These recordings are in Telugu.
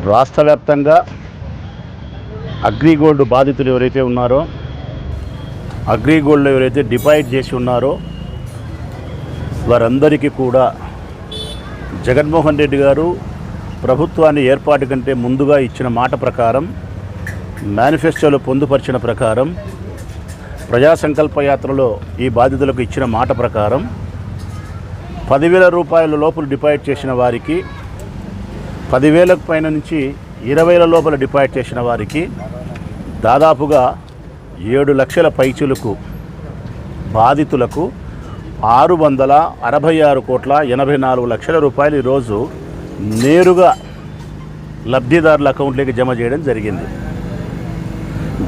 రాష్ట్ర వ్యాప్తంగా అగ్రిగోల్డ్ బాధితులు ఎవరైతే ఉన్నారో, అగ్రిగోల్డ్ ఎవరైతే డిపాజిట్ చేసి ఉన్నారో వారందరికీ కూడా జగన్మోహన్ రెడ్డి గారు ప్రభుత్వాన్ని ఏర్పాటు కంటే ముందుగా ఇచ్చిన మాట ప్రకారం, మేనిఫెస్టోలో పొందుపరిచిన ప్రకారం, ప్రజా సంకల్ప యాత్రలో ఈ బాధితులకు ఇచ్చిన మాట ప్రకారం 10,000 రూపాయల లోపల డిపాజిట్ చేసిన వారికి, 10,000కు పైన నుంచి 20,000 లోపల డిపాజిట్ చేసిన వారికి దాదాపుగా 7 లక్షల పైచులకు బాధితులకు 666,84 రూపాయలు ఈరోజు నేరుగా లబ్ధిదారుల అకౌంట్లోకి జమ చేయడం జరిగింది.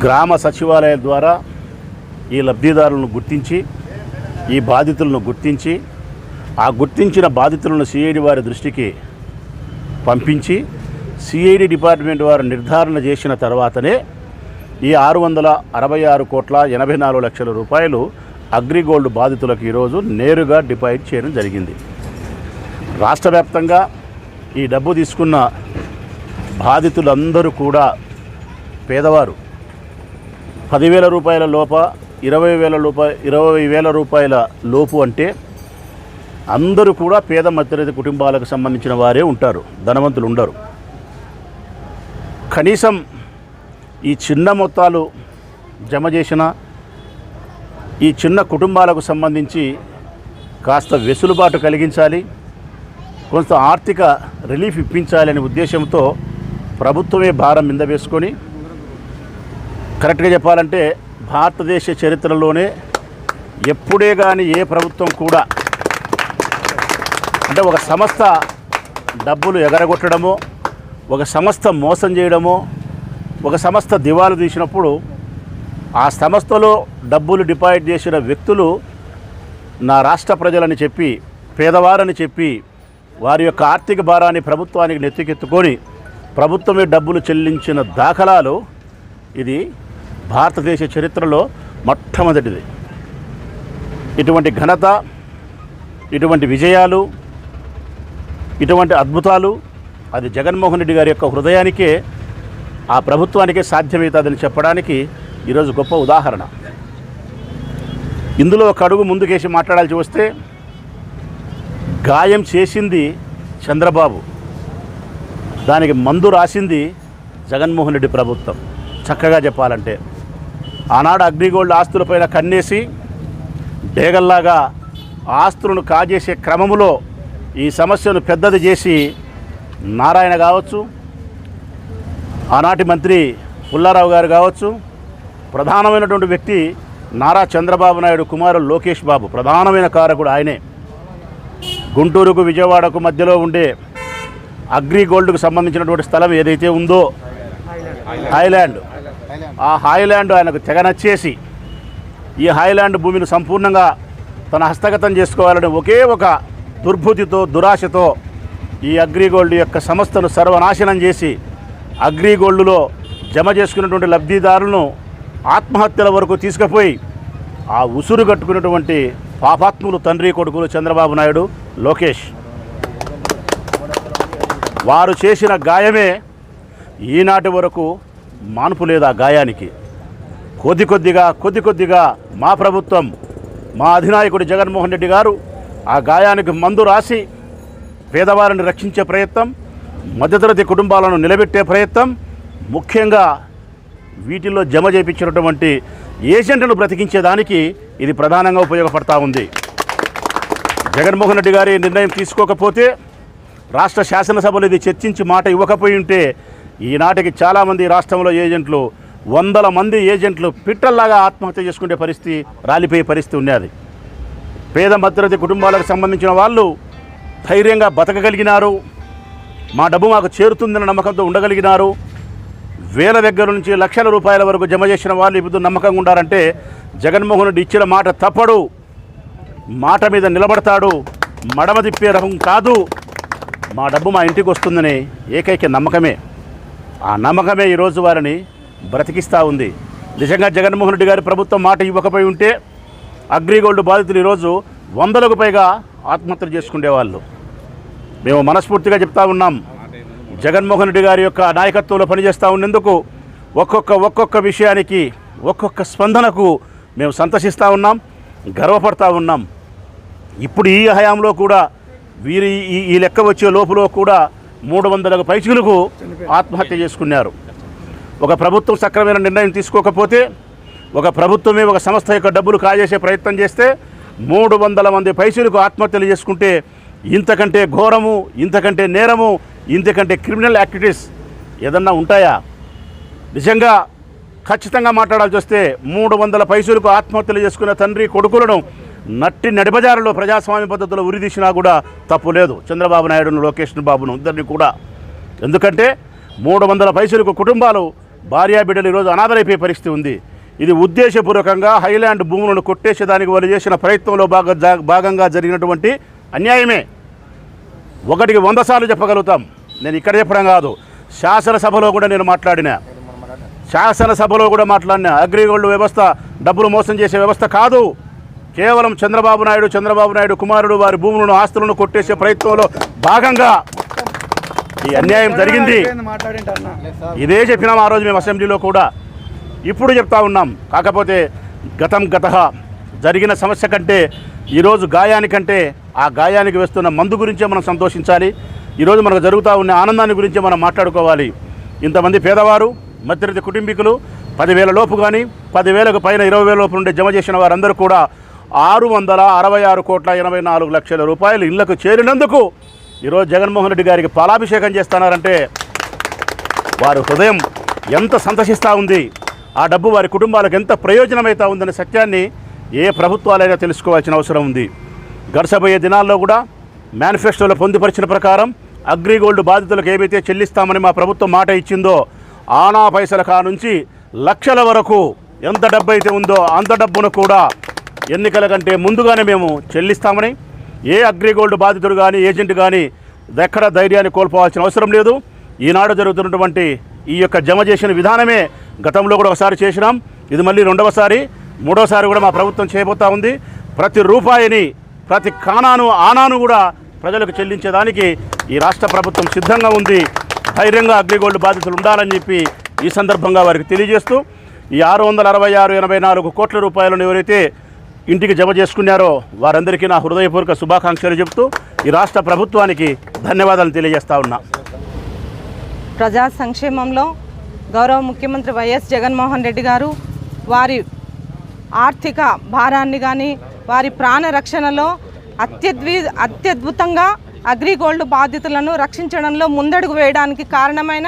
గ్రామ సచివాలయాల ద్వారా ఈ లబ్ధిదారులను గుర్తించి, ఈ బాధితులను గుర్తించి, ఆ గుర్తించిన బాధితులను సిఐడి వారి దృష్టికి పంపించి సిఐడి డిపార్ట్మెంట్ వారు నిర్ధారణ చేసిన తర్వాతనే ఈ 666,84 రూపాయలు అగ్రిగోల్డ్ బాధితులకు ఈరోజు నేరుగా డిపాజిట్ చేయడం జరిగింది. రాష్ట్ర వ్యాప్తంగా ఈ డబ్బు తీసుకున్న బాధితులందరూ కూడా పేదవారు. 10,000 రూపాయల లోప, 20,000 రూపాయల లోపు అంటే అందరూ కూడా పేద మధ్యతరగతి కుటుంబాలకు సంబంధించిన వారే ఉంటారు, ధనవంతులు ఉండరు. కనీసం ఈ చిన్న మొత్తాలు జమ చేసిన ఈ చిన్న కుటుంబాలకు సంబంధించి కాస్త వెసులుబాటు కలిగించాలి, కొంత ఆర్థిక రిలీఫ్ ఇప్పించాలనే ఉద్దేశంతో ప్రభుత్వమే భారం మీద వేసుకొని, కరెక్ట్గా చెప్పాలంటే భారతదేశ చరిత్రలోనే ఎప్పుడే కానీ ఏ ప్రభుత్వం కూడా అంటే ఒక సంస్థ డబ్బులు ఎగరగొట్టడమో, ఒక సంస్థ మోసం చేయడమో, ఒక సంస్థ దివాలు తీసినప్పుడు ఆ సంస్థలో డబ్బులు డిపాజిట్ చేసిన వ్యక్తులు నా రాష్ట్ర ప్రజలని చెప్పి, పేదవారని చెప్పి, వారి యొక్క ఆర్థిక భారాన్ని ప్రభుత్వానికి నెత్తికెత్తుకొని ప్రభుత్వమే డబ్బులు చెల్లించిన దాఖలాలు ఇది భారతదేశ చరిత్రలో మొట్టమొదటిది. ఇటువంటి ఘనత, ఇటువంటి విజయాలు, ఇటువంటి అద్భుతాలు అది జగన్మోహన్ రెడ్డి గారి యొక్క హృదయానికే, ఆ ప్రభుత్వానికే సాధ్యమవుతుందని చెప్పడానికి ఈరోజు గొప్ప ఉదాహరణ. ఇందులో ఒక అడుగు ముందుకేసి మాట్లాడాల్సి వస్తే, గాయం చేసింది చంద్రబాబు, దానికి మందు రాసింది జగన్మోహన్ రెడ్డి ప్రభుత్వం. చక్కగా చెప్పాలంటే ఆనాడు అగ్రిగోల్డ్ ఆస్తులపైన కన్నేసి డేగల్లాగా ఆస్తులను కాజేసే క్రమంలో ఈ సమస్యను పెద్దది చేసి నారాయణ కావచ్చు, ఆనాటి మంత్రి పుల్లారావు గారు కావచ్చు, ప్రధానమైనటువంటి వ్యక్తి నారా చంద్రబాబు నాయుడు కుమారుడు లోకేష్ బాబు, ప్రధానమైన కారకుడు ఆయనే. గుంటూరుకు విజయవాడకు మధ్యలో ఉండే అగ్రిగోల్డ్కు సంబంధించినటువంటి స్థలం ఏదైతే ఉందో హాయ్లాండ్, ఆ హాయ్లాండ్ ఆయనకు తెగ నచ్చేసి ఈ హాయ్లాండ్ భూమిని సంపూర్ణంగా తన హస్తగతం చేసుకోవాలని ఒకే ఒక దుర్బుద్ధితో, దురాశతో ఈ అగ్రిగోల్డ్ యొక్క సంస్థను సర్వనాశనం చేసి అగ్రిగోల్డ్లో జమ చేసుకున్నటువంటి లబ్ధిదారులను ఆత్మహత్యల వరకు తీసుకుపోయి ఆ ఉసురు కట్టుకున్నటువంటి పాపాత్ములు తండ్రి కొడుకులు చంద్రబాబు నాయుడు, లోకేష్. వారు చేసిన గాయమే ఈనాటి వరకు మాన్పు లేదు. ఆ గాయానికి కొద్ది కొద్దిగా మా ప్రభుత్వం, మా అధినాయకుడు జగన్మోహన్ రెడ్డి గారు ఆ గాయానికి మందు రాసి పేదవారిని రక్షించే ప్రయత్నం, మధ్యతరగతి కుటుంబాలను నిలబెట్టే ప్రయత్నం, ముఖ్యంగా వీటిల్లో జమ చేయించినటువంటి ఏజెంట్లను బ్రతికించేదానికి ఇది ప్రధానంగా ఉపయోగపడతా ఉంది. జగన్మోహన్ రెడ్డి గారి నిర్ణయం తీసుకోకపోతే, రాష్ట్ర శాసనసభలో ఇది చర్చించి మాట ఇవ్వకపోయి ఉంటే ఈనాటికి చాలామంది రాష్ట్రంలో ఏజెంట్లు, 100 మంది ఏజెంట్లు పిట్టల్లాగా ఆత్మహత్య చేసుకునే పరిస్థితి, రాలిపోయే పరిస్థితి ఉన్నది. పేద మధ్యతరగతి కుటుంబాలకు సంబంధించిన వాళ్ళు ధైర్యంగా బతకగలిగినారు, మా డబ్బు మాకు చేరుతుందన్న నమ్మకంతో ఉండగలిగినారు. వేల దగ్గర నుంచి లక్షల రూపాయల వరకు జమ చేసిన వాళ్ళు ఇప్పుడు నమ్మకంగా ఉండారంటే జగన్మోహన్ రెడ్డి ఇచ్చిన మాట తప్పడు, మాట మీద నిలబడతాడు, మడమ తిప్పే రకం కాదు, మా డబ్బు మా ఇంటికి వస్తుందనే ఏకైక నమ్మకమే. ఆ నమ్మకమే ఈరోజు వారిని బ్రతికిస్తూ ఉంది. నిజంగా జగన్మోహన్ రెడ్డి గారి ప్రభుత్వం మాట ఇవ్వకపోయి ఉంటే అగ్రిగోల్డ్ బాధితులు ఈరోజు 100లకు పైగా ఆత్మహత్యలు చేసుకునేవాళ్ళు. మేము మనస్ఫూర్తిగా చెప్తా ఉన్నాం, జగన్మోహన్ రెడ్డి గారి యొక్క నాయకత్వంలో పనిచేస్తూ ఉన్నందుకు ఒక్కొక్క విషయానికి ఒక్కొక్క స్పందనకు మేము సంతోషిస్తూ ఉన్నాం, గర్వపడతా ఉన్నాం. ఇప్పుడు ఈ హయాంలో కూడా వీరి ఈ లెక్క వచ్చే లోపల కూడా 300 పైచిలకు ఆత్మహత్య చేసుకున్నారు. ఒక ప్రభుత్వం సక్రమైన నిర్ణయం తీసుకోకపోతే, ఒక ప్రభుత్వమే ఒక సంస్థ యొక్క డబ్బులు కాజేసే ప్రయత్నం చేస్తే 300 మంది పైచిలకు ఆత్మహత్యలు చేసుకుంటే ఇంతకంటే ఘోరము, ఇంతకంటే నేరము, ఇంతకంటే క్రిమినల్ యాక్టివిటీస్ ఏదన్నా ఉంటాయా? నిజంగా ఖచ్చితంగా మాట్లాడాల్సి వస్తే 300 పైసలకు ఆత్మహత్యలు చేసుకున్న తండ్రి కొడుకులను నట్టి నడిబజారులో ప్రజాస్వామ్య పద్ధతిలో ఉరిదీసినా కూడా తప్పు లేదు. చంద్రబాబు నాయుడును, లోకేష్ బాబును ఇద్దరిని కూడా. ఎందుకంటే 300 పైసలకు కుటుంబాలు భార్యాబిడ్డలు ఈరోజు అనాథలైపోయే పరిస్థితి ఉంది. ఇది ఉద్దేశపూర్వకంగా హైలాండ్ భూములను కొట్టేసేదానికి వాళ్ళు చేసిన ప్రయత్నంలో భాగంగా జరిగినటువంటి అన్యాయమే. 100 సార్లు చెప్పగలుగుతాం. నేను ఇక్కడ చెప్పడం కాదు, శాసనసభలో కూడా నేను మాట్లాడినా. అగ్రిగోల్డ్ వ్యవస్థ డబ్బులు మోసం చేసే వ్యవస్థ కాదు. కేవలం చంద్రబాబు నాయుడు కుమారుడు వారి భూములను, ఆస్తులను కొట్టేసే ప్రయత్నంలో భాగంగా ఈ అన్యాయం జరిగింది. ఇదే చెప్పినాం ఆ రోజు మేము అసెంబ్లీలో కూడా, ఇప్పుడు చెప్తా ఉన్నాం. కాకపోతే గత జరిగిన సమస్య కంటే ఈరోజు గాయానికంటే ఆ గాయానికి వేస్తున్న మందు గురించే మనం సంతోషించాలి. ఈరోజు మనకు జరుగుతూ ఉన్న ఆనందాన్ని గురించే మనం మాట్లాడుకోవాలి. ఇంతమంది పేదవారు, మధ్యతరగతి కుటుంబీకులు 10,000 లోపు కానీ 10,000కు పైన 20,000 లోపు నుండి జమ చేసిన వారందరూ కూడా 666,84,00,000 రూపాయలు ఇళ్లకు చేరినందుకు ఈరోజు జగన్మోహన్ రెడ్డి గారికి పాలాభిషేకం చేస్తున్నారంటే వారి హృదయం ఎంత సంతోషిస్తూ ఉంది, ఆ డబ్బు వారి కుటుంబాలకు ఎంత ప్రయోజనమవుతా ఉందనే సత్యాన్ని ఏ ప్రభుత్వాలైనా తెలుసుకోవాల్సిన అవసరం ఉంది. గడచబోయే దినాల్లో కూడా మేనిఫెస్టోలో పొందుపరిచిన ప్రకారం అగ్రిగోల్డ్ బాధితులకు ఏవైతే చెల్లిస్తామని మా ప్రభుత్వం మాట ఇచ్చిందో ఆనా పైసల నుంచి లక్షల వరకు ఎంత డబ్బు అయితే ఉందో అంత డబ్బును కూడా ఎన్నికల కంటే ముందుగానే మేము చెల్లిస్తామని, ఏ అగ్రిగోల్డ్ బాధితుడు కానీ ఏజెంట్ కానీ ఎక్కడ ధైర్యాన్ని కోల్పోవాల్సిన అవసరం లేదు. ఈనాడు జరుగుతున్నటువంటి ఈ యొక్క జమ చేసిన విధానమే గతంలో కూడా ఒకసారి చేసినాం, ఇది మళ్ళీ 2వసారి 3వసారి కూడా మా ప్రభుత్వం చేయబోతూ ఉంది. ప్రతి రూపాయిని, ప్రతి ఆనాను కూడా ప్రజలకు చెల్లించేదానికి ఈ రాష్ట్ర ప్రభుత్వం సిద్ధంగా ఉంది. ధైర్యంగా అగ్రిగోల్డ్ బాధితులు ఉండాలని చెప్పి ఈ సందర్భంగా వారికి తెలియజేస్తూ, ఈ 666.84 కోట్ల రూపాయలను ఎవరైతే ఇంటికి జమ చేసుకున్నారో వారందరికీ నా హృదయపూర్వక శుభాకాంక్షలు చెప్తూ ఈ రాష్ట్ర ప్రభుత్వానికి ధన్యవాదాలు తెలియజేస్తా ఉన్నా. ప్రజా సంక్షేమంలో గౌరవ ముఖ్యమంత్రి వైఎస్ జగన్మోహన్ రెడ్డి గారు వారి ఆర్థిక భారాన్ని కానీ వారి ప్రాణ రక్షణలో అత్యద్భుతంగా అగ్రిగోల్డ్ బాధితులను రక్షించడంలో ముందడుగు వేయడానికి కారణమైన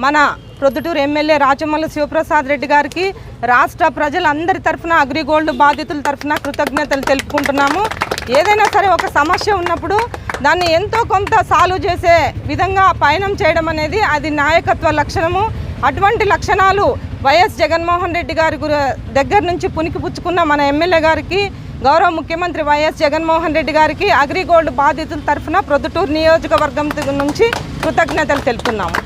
మన ప్రొద్దుటూరు ఎమ్మెల్యే రాచమల్లు శివప్రసాద్ రెడ్డి గారికి రాష్ట్ర ప్రజలందరి తరఫున, అగ్రిగోల్డ్ బాధితుల తరఫున కృతజ్ఞతలు తెలుపుకుంటున్నాము. ఏదైనా సరే ఒక సమస్య ఉన్నప్పుడు దాన్ని ఎంతో కొంత సాల్వ్ చేసే విధంగా పయనం చేయడం అనేది అది నాయకత్వ లక్షణము. అటువంటి లక్షణాలు వైఎస్ జగన్మోహన్ రెడ్డి గారి దగ్గర నుంచి పుణికిపుచ్చుకున్న మన ఎమ్మెల్యే గారికి, గౌరవ ముఖ్యమంత్రి వైఎస్ జగన్మోహన్ రెడ్డి గారికి అగ్రిగోల్డ్ బాధితుల తరఫున ప్రొద్దుటూరు నియోజకవర్గం నుంచి కృతజ్ఞతలు తెలుపుతున్నాము.